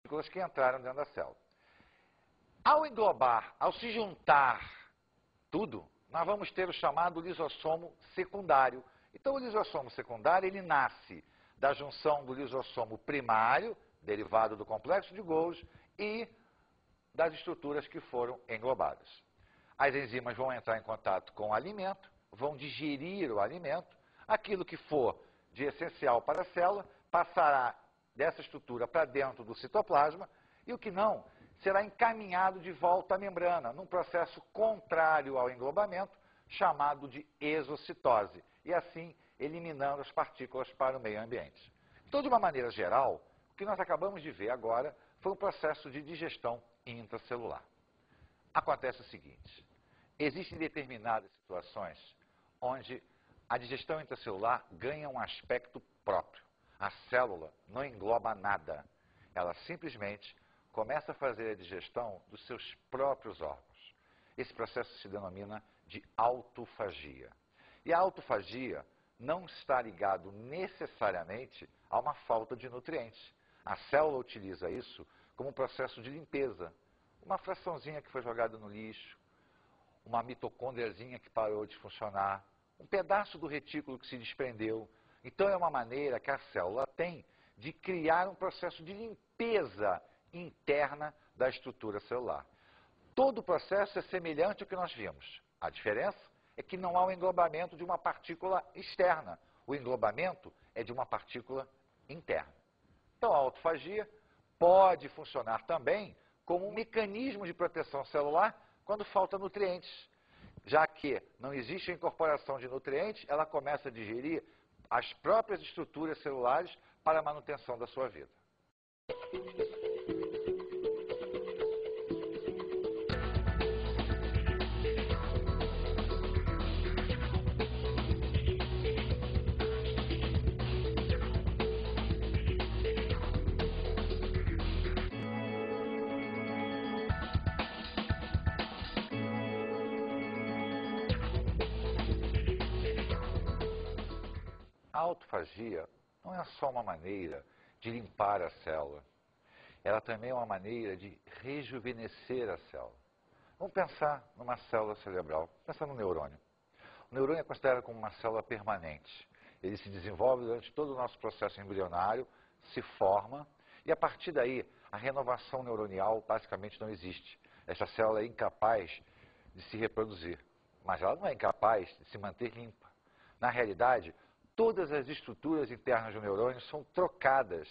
partículas que entraram dentro da célula. Ao englobar, ao se juntar tudo, nós vamos ter o chamado lisossomo secundário. Então, o lisossomo secundário, ele nasce da junção do lisossomo primário, derivado do complexo de Golgi, e das estruturas que foram englobadas. As enzimas vão entrar em contato com o alimento, vão digerir o alimento, aquilo que for de essencial para a célula passará dessa estrutura para dentro do citoplasma, e o que não será encaminhado de volta à membrana, num processo contrário ao englobamento, chamado de exocitose, e assim eliminando as partículas para o meio ambiente. Então, de uma maneira geral, o que nós acabamos de ver agora foi um processo de digestão intracelular. Acontece o seguinte: existem determinadas situações onde a digestão intracelular ganha um aspecto próprio. A célula não engloba nada. Ela simplesmente começa a fazer a digestão dos seus próprios órgãos. Esse processo se denomina de autofagia. E a autofagia não está ligado necessariamente a uma falta de nutrientes. A célula utiliza isso como um processo de limpeza. Uma fraçãozinha que foi jogada no lixo, uma mitocôndriazinha que parou de funcionar, um pedaço do retículo que se desprendeu. Então, é uma maneira que a célula tem de criar um processo de limpeza interna da estrutura celular. Todo o processo é semelhante ao que nós vimos. A diferença é que não há o englobamento de uma partícula externa. O englobamento é de uma partícula interna. Então, a autofagia pode funcionar também como um mecanismo de proteção celular quando falta nutrientes. Já que não existe a incorporação de nutrientes, ela começa a digerir as próprias estruturas celulares para a manutenção da sua vida. A autofagia não é só uma maneira de limpar a célula, ela também é uma maneira de rejuvenescer a célula. Vamos pensar numa célula cerebral, pensa no neurônio. O neurônio é considerado como uma célula permanente. Ele se desenvolve durante todo o nosso processo embrionário, se forma, e a partir daí a renovação neuronial basicamente não existe. Essa célula é incapaz de se reproduzir, mas ela não é incapaz de se manter limpa. Na realidade, todas as estruturas internas do neurônio são trocadas,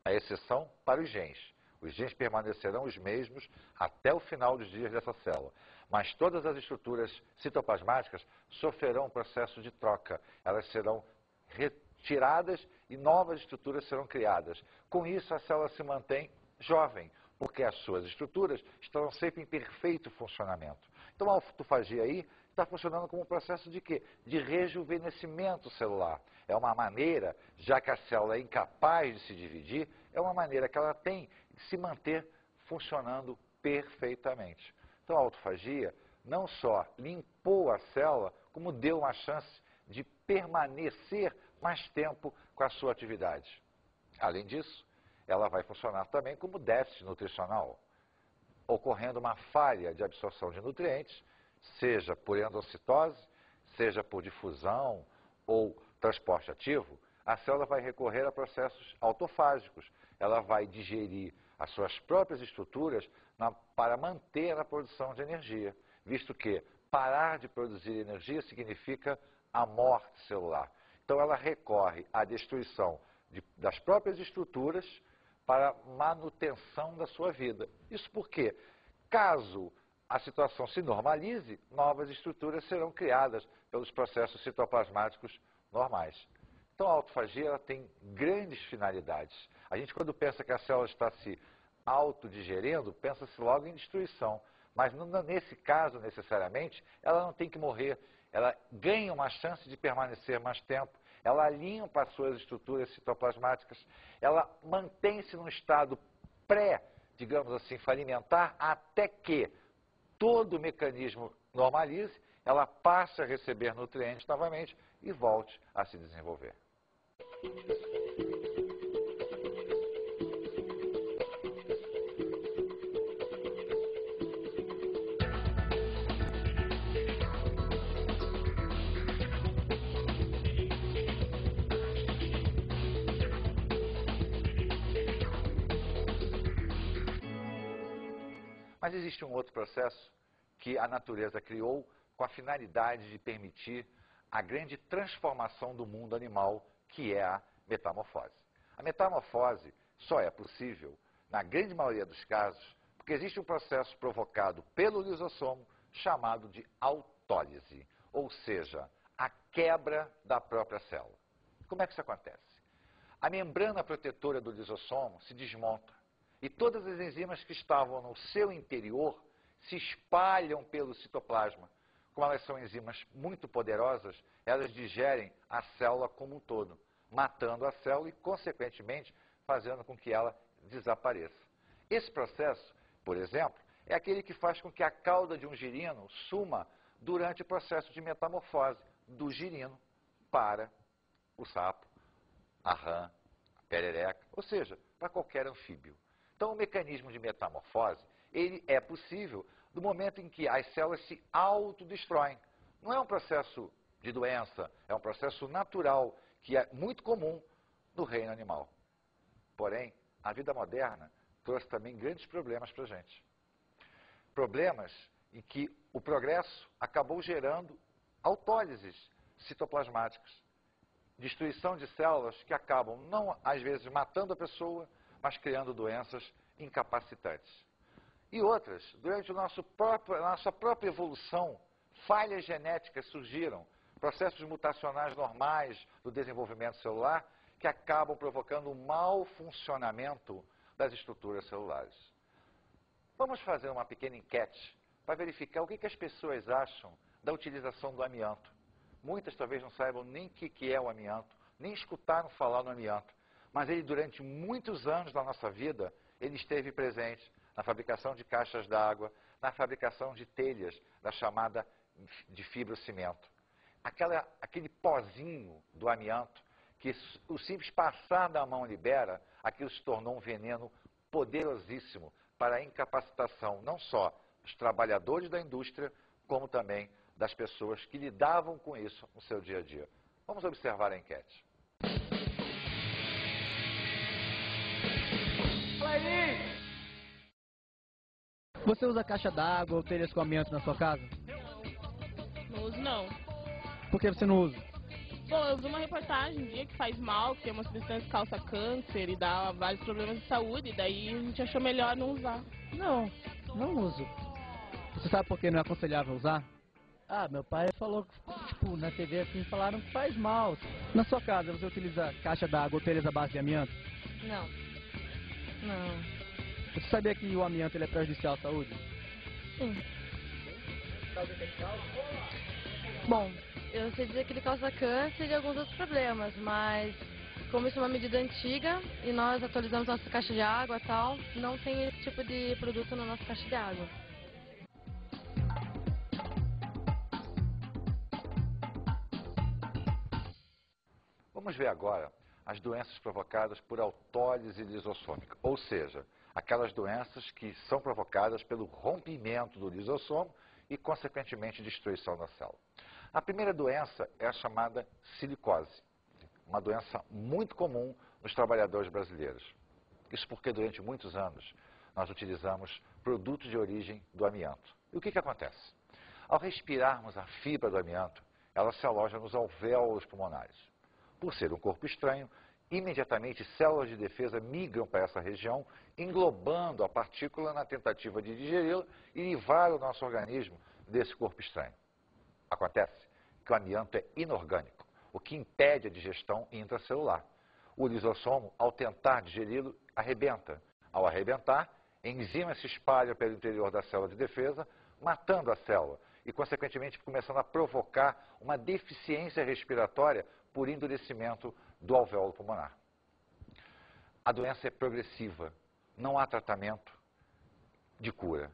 à exceção para os genes. Os genes permanecerão os mesmos até o final dos dias dessa célula. Mas todas as estruturas citoplasmáticas sofrerão um processo de troca. Elas serão retiradas e novas estruturas serão criadas. Com isso, a célula se mantém jovem, porque as suas estruturas estarão sempre em perfeito funcionamento. Então, a autofagia aí está funcionando como um processo de quê? De rejuvenescimento celular. É uma maneira, já que a célula é incapaz de se dividir, é uma maneira que ela tem de se manter funcionando perfeitamente. Então, a autofagia não só limpou a célula, como deu uma chance de permanecer mais tempo com a sua atividade. Além disso, ela vai funcionar também como déficit nutricional, ocorrendo uma falha de absorção de nutrientes, seja por endocitose, seja por difusão ou transporte ativo, a célula vai recorrer a processos autofágicos. Ela vai digerir as suas próprias estruturas para manter a produção de energia, visto que parar de produzir energia significa a morte celular. Então, ela recorre à destruição das próprias estruturas para manutenção da sua vida. Isso porque, caso a situação se normalize, novas estruturas serão criadas pelos processos citoplasmáticos normais. Então, a autofagia ela tem grandes finalidades. A gente, quando pensa que a célula está se autodigerindo, pensa-se logo em destruição. Mas, nesse caso, necessariamente, ela não tem que morrer. Ela ganha uma chance de permanecer mais tempo. Ela limpa as suas estruturas citoplasmáticas. Ela mantém-se num estado digamos assim, falimentar, até que todo o mecanismo normalize, ela passe a receber nutrientes novamente e volte a se desenvolver. Mas existe um outro processo que a natureza criou com a finalidade de permitir a grande transformação do mundo animal, que é a metamorfose. A metamorfose só é possível, na grande maioria dos casos, porque existe um processo provocado pelo lisossomo chamado de autólise, ou seja, a quebra da própria célula. Como é que isso acontece? A membrana protetora do lisossomo se desmonta e todas as enzimas que estavam no seu interior se espalham pelo citoplasma. Como elas são enzimas muito poderosas, elas digerem a célula como um todo, matando a célula e, consequentemente, fazendo com que ela desapareça. Esse processo, por exemplo, é aquele que faz com que a cauda de um girino suma durante o processo de metamorfose do girino para o sapo, a rã, a perereca, ou seja, para qualquer anfíbio. Então, o mecanismo de metamorfose, ele é possível no momento em que as células se autodestroem. Não é um processo de doença, é um processo natural, que é muito comum no reino animal. Porém, a vida moderna trouxe também grandes problemas para a gente. Problemas em que o progresso acabou gerando autólises citoplasmáticas, destruição de células que acabam, não às vezes matando a pessoa, mas criando doenças incapacitantes. E outras, durante a nossa própria evolução, falhas genéticas surgiram, processos mutacionais normais do desenvolvimento celular, que acabam provocando um mau funcionamento das estruturas celulares. Vamos fazer uma pequena enquete para verificar o que as pessoas acham da utilização do amianto. Muitas talvez não saibam nem o que é o amianto, nem escutaram falar no amianto. Mas ele, durante muitos anos da nossa vida, ele esteve presente na fabricação de caixas d'água, na fabricação de telhas, da chamada de fibrocimento. Aquele pozinho do amianto, que o simples passar da mão libera, aquilo se tornou um veneno poderosíssimo para a incapacitação não só dos trabalhadores da indústria, como também das pessoas que lidavam com isso no seu dia a dia. Vamos observar a enquete. Você usa caixa d'água ou telhas com amianto na sua casa? Não uso, não. Por que você não usa? Bom, eu vi uma reportagem um dia que faz mal, que tem uma substância que causa câncer e dá vários problemas de saúde, e daí a gente achou melhor não usar. Não, não uso. Você sabe por que não é aconselhável usar? Ah, meu pai falou que, tipo, na TV assim falaram que faz mal. Na sua casa, você utiliza caixa d'água ou telhas à base de amianto? Não. Não. Você sabia que o amianto ele é prejudicial à saúde? Sim. Bom, eu sei dizer que ele causa câncer e alguns outros problemas, mas como isso é uma medida antiga e nós atualizamos nossa caixa de água e tal, não tem esse tipo de produto na nossa caixa de água. Vamos ver agora as doenças provocadas por autólise lisossômica, ou seja, aquelas doenças que são provocadas pelo rompimento do lisossomo e, consequentemente, destruição da célula. A primeira doença é a chamada silicose, uma doença muito comum nos trabalhadores brasileiros. Isso porque, durante muitos anos, nós utilizamos produtos de origem do amianto. E o que acontece? Ao respirarmos a fibra do amianto, ela se aloja nos alvéolos pulmonares. Por ser um corpo estranho, imediatamente células de defesa migram para essa região, englobando a partícula na tentativa de digeri-la e livrar o nosso organismo desse corpo estranho. Acontece que o amianto é inorgânico, o que impede a digestão intracelular. O lisossomo, ao tentar digeri-lo, arrebenta. Ao arrebentar, enzimas se espalham pelo interior da célula de defesa, matando a célula e, consequentemente, começando a provocar uma deficiência respiratória por endurecimento do alvéolo pulmonar. A doença é progressiva, não há tratamento de cura.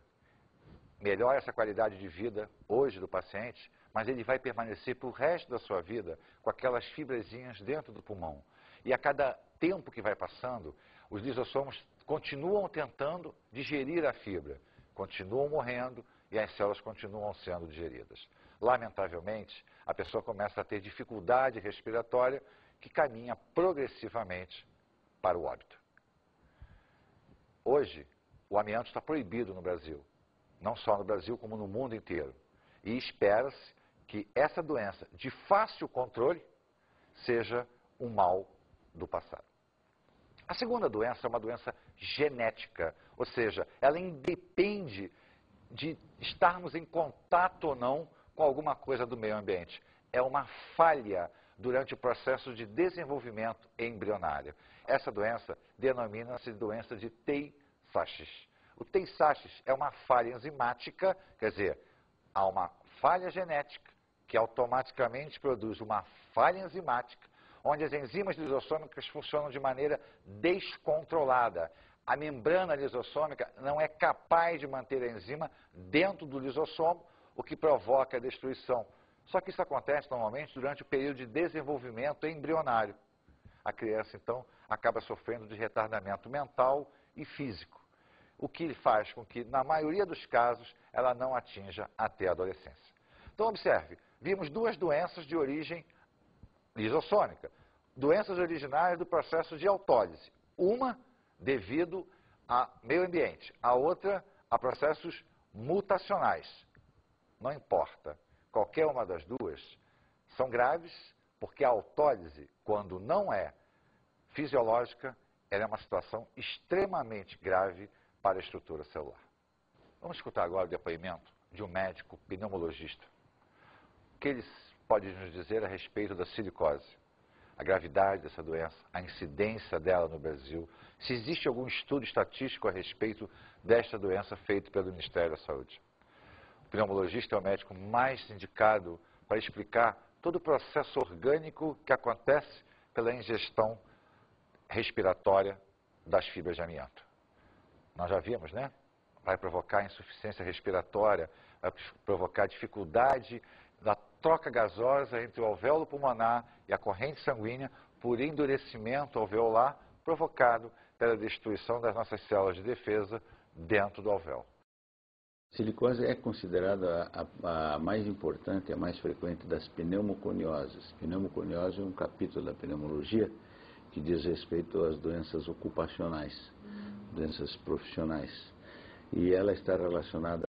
Melhora essa qualidade de vida hoje do paciente, mas ele vai permanecer para o resto da sua vida com aquelas fibrazinhas dentro do pulmão. E a cada tempo que vai passando, os lisossomos continuam tentando digerir a fibra, continuam morrendo e as células continuam sendo digeridas. Lamentavelmente, a pessoa começa a ter dificuldade respiratória que caminha progressivamente para o óbito. Hoje, o amianto está proibido no Brasil, não só no Brasil, como no mundo inteiro. E espera-se que essa doença de fácil controle seja um mal do passado. A segunda doença é uma doença genética, ou seja, ela independe de estarmos em contato ou não com alguma coisa do meio ambiente. É uma falha durante o processo de desenvolvimento embrionário. Essa doença denomina-se doença de Tay-Sachs. O Tay-Sachs é uma falha enzimática, quer dizer, há uma falha genética que automaticamente produz uma falha enzimática, onde as enzimas lisossômicas funcionam de maneira descontrolada. A membrana lisossômica não é capaz de manter a enzima dentro do lisossomo, o que provoca a destruição. Só que isso acontece normalmente durante o período de desenvolvimento embrionário. A criança, então, acaba sofrendo de retardamento mental e físico, o que faz com que, na maioria dos casos, ela não atinja até a adolescência. Então, observe, vimos duas doenças de origem lisossômica, doenças originárias do processo de autólise. Uma devido ao meio ambiente, a outra a processos mutacionais. Não importa, qualquer uma das duas são graves, porque a autólise, quando não é fisiológica, ela é uma situação extremamente grave para a estrutura celular. Vamos escutar agora o depoimento de um médico pneumologista. O que ele pode nos dizer a respeito da silicose, a gravidade dessa doença, a incidência dela no Brasil, se existe algum estudo estatístico a respeito desta doença feito pelo Ministério da Saúde. O pneumologista é o médico mais indicado para explicar todo o processo orgânico que acontece pela ingestão respiratória das fibras de amianto. Nós já vimos, né? Vai provocar insuficiência respiratória, vai provocar dificuldade da troca gasosa entre o alvéolo pulmonar e a corrente sanguínea por endurecimento alveolar provocado pela destruição das nossas células de defesa dentro do alvéolo. A silicose é considerada a mais importante, a mais frequente das pneumoconioses. Pneumoconiose é um capítulo da pneumologia que diz respeito às doenças ocupacionais, doenças profissionais. E ela está relacionada